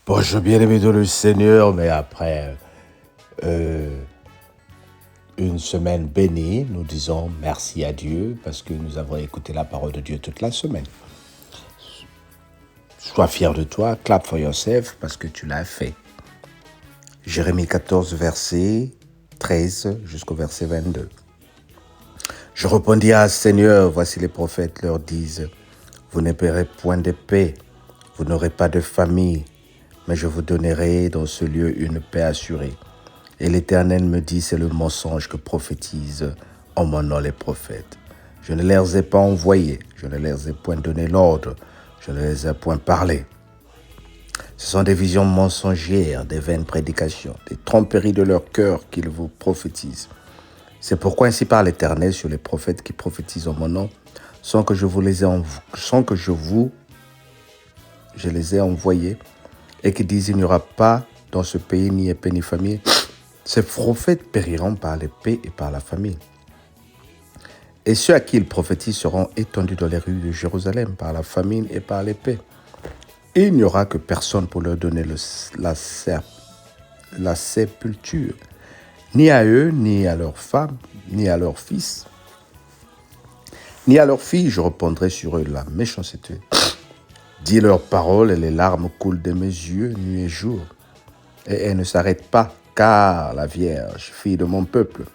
Bonjour bien-aimé dans le Seigneur, mais après une semaine bénie, nous disons merci à Dieu parce que nous avons écouté la parole de Dieu toute la semaine. Sois fier de toi, clap for yourself parce que tu l'as fait. Jérémie 14, verset 13 jusqu'au verset 22. Je répondis à Seigneur, voici les prophètes leur disent, vous ne paierez point de paix, vous n'aurez pas de famille, mais je vous donnerai dans ce lieu une paix assurée. Et l'Éternel me dit, c'est le mensonge que prophétisent en mon nom les prophètes. Je ne les ai pas envoyés, je ne les ai point donné l'ordre, je ne les ai point parlé. Ce sont des visions mensongères, des vaines prédications, des tromperies de leur cœur qu'ils vous prophétisent. C'est pourquoi ainsi parle l'Éternel sur les prophètes qui prophétisent en mon nom, sans que je les ai envoyés, et qui disent il n'y aura pas dans ce pays ni épée ni famille. Ces prophètes périront par l'épée et par la famine. Et ceux à qui ils prophétisent seront étendus dans les rues de Jérusalem par la famine et par l'épée. Et il n'y aura que personne pour leur donner la sépulture, ni à eux, ni à leurs femmes, ni à leurs fils, ni à leurs filles. Je répandrai sur eux la méchanceté. Dis leurs paroles et les larmes coulent de mes yeux nuit et jour. Et elles ne s'arrêtent pas, car la Vierge, fille de mon peuple,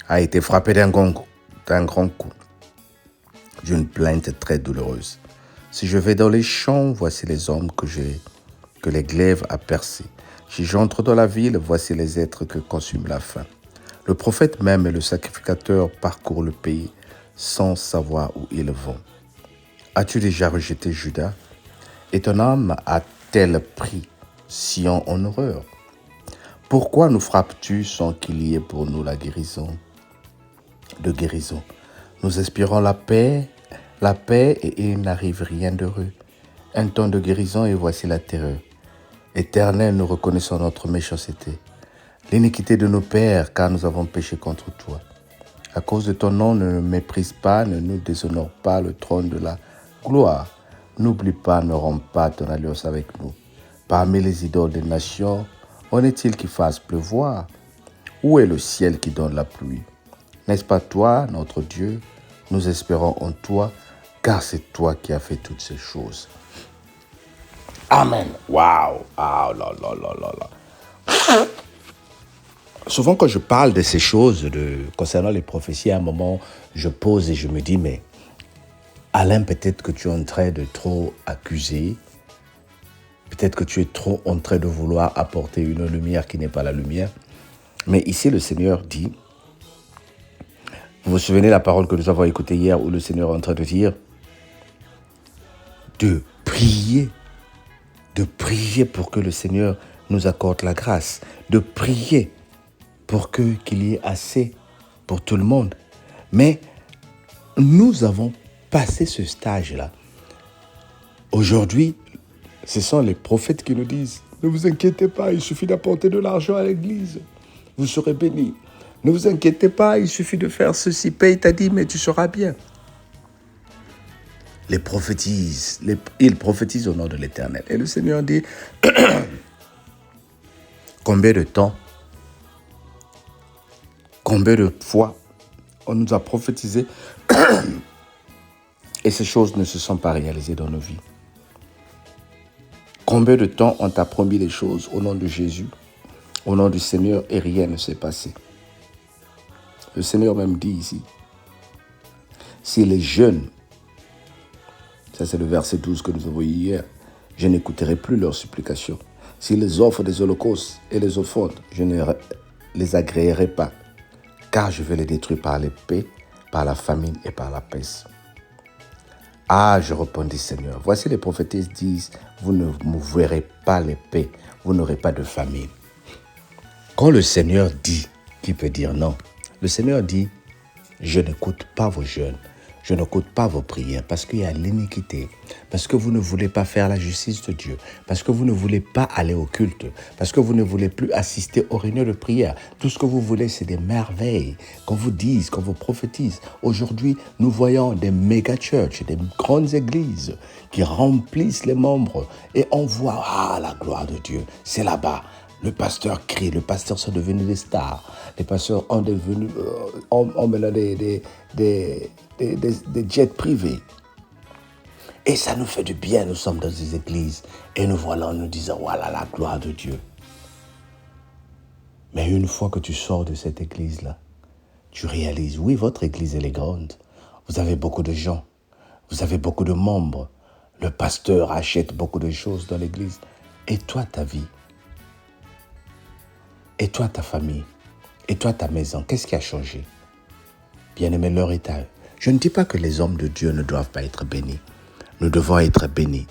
a été frappée d'un grand coup, d'une plainte très douloureuse. Si je vais dans les champs, voici les hommes que les glaives a percés. Si j'entre dans la ville, voici les êtres que consume la faim. Le prophète même et le sacrificateur parcourent le pays sans savoir où ils vont. As-tu déjà rejeté Juda? Et ton âme a-t-elle pris Sion en horreur? Pourquoi nous frappes-tu sans qu'il y ait pour nous la guérison? Nous espérons la paix et il n'arrive rien d'heureux. Un temps de guérison et voici la terreur. Éternel, nous reconnaissons notre méchanceté, l'iniquité de nos pères, car nous avons péché contre toi. À cause de ton nom, ne nous méprise pas, ne nous déshonore pas le trône de la gloire. N'oublie pas, ne romps pas ton alliance avec nous. Parmi les idoles des nations, en est-il qui fasse pleuvoir? Où est le ciel qui donne la pluie? N'est-ce pas toi, notre Dieu? Nous espérons en toi, car c'est toi qui as fait toutes ces choses. Amen. Waouh. Ah là là là là là. Souvent quand je parle de ces choses concernant les prophéties, à un moment, je pose et je me dis, mais Alain, peut-être que tu es en train de trop accuser. Peut-être que tu es trop en train de vouloir apporter une lumière qui n'est pas la lumière. Mais ici, le Seigneur dit, vous vous souvenez la parole que nous avons écoutée hier où le Seigneur est en train de dire de prier pour que le Seigneur nous accorde la grâce, de prier pour qu'il y ait assez pour tout le monde. Mais nous avons passé ce stage-là. Aujourd'hui, ce sont les prophètes qui nous disent « Ne vous inquiétez pas, il suffit d'apporter de l'argent à l'église. Vous serez bénis. Ne vous inquiétez pas, il suffit de faire ceci. Paye ta dîme et tu seras bien. » Ils prophétisent au nom de l'Éternel. Et le Seigneur dit « Combien de temps, combien de fois on nous a prophétisé et ces choses ne se sont pas réalisées dans nos vies. Combien de temps on t'a promis les choses au nom de Jésus, au nom du Seigneur, et rien ne s'est passé. Le Seigneur même dit ici, si les jeunes, ça c'est le verset 12 que nous avons eu hier, je n'écouterai plus leurs supplications. S'ils offrent des holocaustes et les offrandes, je ne les agréerai pas, car je vais les détruire par l'épée, par la famine et par la peste. Ah, je répondis, Seigneur, voici les prophétesses disent, vous ne me verrez pas l'épée, vous n'aurez pas de famine. Quand le Seigneur dit, qui peut dire non? Le Seigneur dit, je n'écoute pas vos jeûnes, Je n'écoute pas vos prières parce qu'il y a l'iniquité, parce que vous ne voulez pas faire la justice de Dieu, parce que vous ne voulez pas aller au culte, parce que vous ne voulez plus assister aux réunions de prière. Tout ce que vous voulez, c'est des merveilles qu'on vous dise, qu'on vous prophétise. Aujourd'hui, nous voyons des méga churches, des grandes églises qui remplissent les membres et on voit, la gloire de Dieu, c'est là-bas. Le pasteur crie, les pasteurs sont devenus des stars. Les pasteurs ont devenu, ont maintenant des jets privés. Et ça nous fait du bien, nous sommes dans des églises. Et nous voilà en nous disant, voilà la gloire de Dieu. Mais une fois que tu sors de cette église-là, tu réalises, oui, votre église, elle est grande. Vous avez beaucoup de gens. Vous avez beaucoup de membres. Le pasteur achète beaucoup de choses dans l'église. Et toi, ta vie? Et toi, ta famille? Et toi, ta maison? Qu'est-ce qui a changé? Bien-aimé, l'heure est à eux. Je ne dis pas que les hommes de Dieu ne doivent pas être bénis. Nous devons être bénis.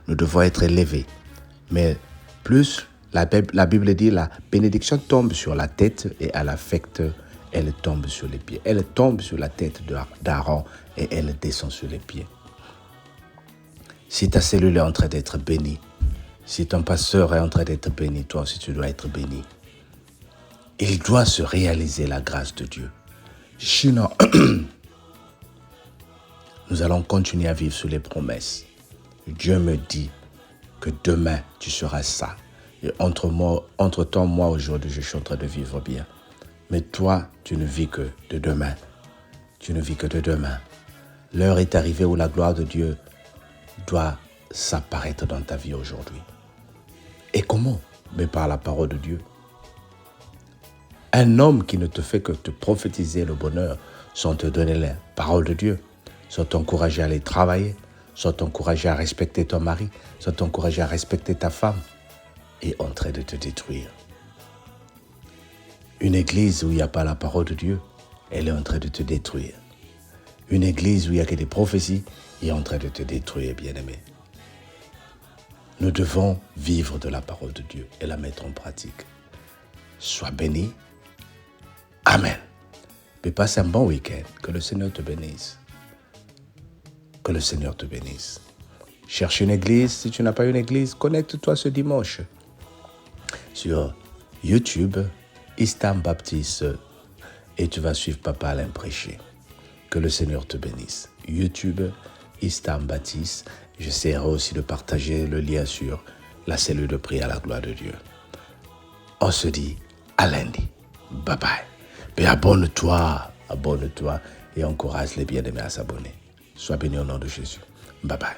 Nous devons être élevés. Mais plus, la Bible dit, la bénédiction tombe sur la tête et à l'affect, elle tombe sur les pieds. Elle tombe sur la tête d'Aaron et elle descend sur les pieds. Si ta cellule est en train d'être bénie, si ton pasteur est en train d'être béni, toi aussi tu dois être béni. Il doit se réaliser la grâce de Dieu. Sinon, nous allons continuer à vivre sur les promesses. Dieu me dit que demain, tu seras ça. Et entre-temps, moi, aujourd'hui, je suis en train de vivre bien. Mais toi, tu ne vis que de demain. Tu ne vis que de demain. L'heure est arrivée où la gloire de Dieu doit s'apparaître dans ta vie aujourd'hui. Et comment? Mais par la parole de Dieu. Un homme qui ne te fait que te prophétiser le bonheur sans te donner la parole de Dieu, sans t'encourager à aller travailler, sans t'encourager à respecter ton mari, sans t'encourager à respecter ta femme, est en train de te détruire. Une église où il n'y a pas la parole de Dieu, elle est en train de te détruire. Une église où il n'y a que des prophéties, est en train de te détruire, bien-aimé. Nous devons vivre de la parole de Dieu et la mettre en pratique. Sois béni. Amen. Mais passe un bon week-end. Que le Seigneur te bénisse. Que le Seigneur te bénisse. Cherche une église. Si tu n'as pas une église, connecte-toi ce dimanche sur YouTube, Istam Baptiste, et tu vas suivre Papa Alain prêcher. Que le Seigneur te bénisse. YouTube, Istam Baptiste. J'essaierai aussi de partager le lien sur la cellule de prière à la gloire de Dieu. On se dit à lundi. Bye bye. Mais abonne-toi et encourage les bien-aimés à s'abonner. Sois béni au nom de Jésus. Bye bye.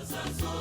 Zazo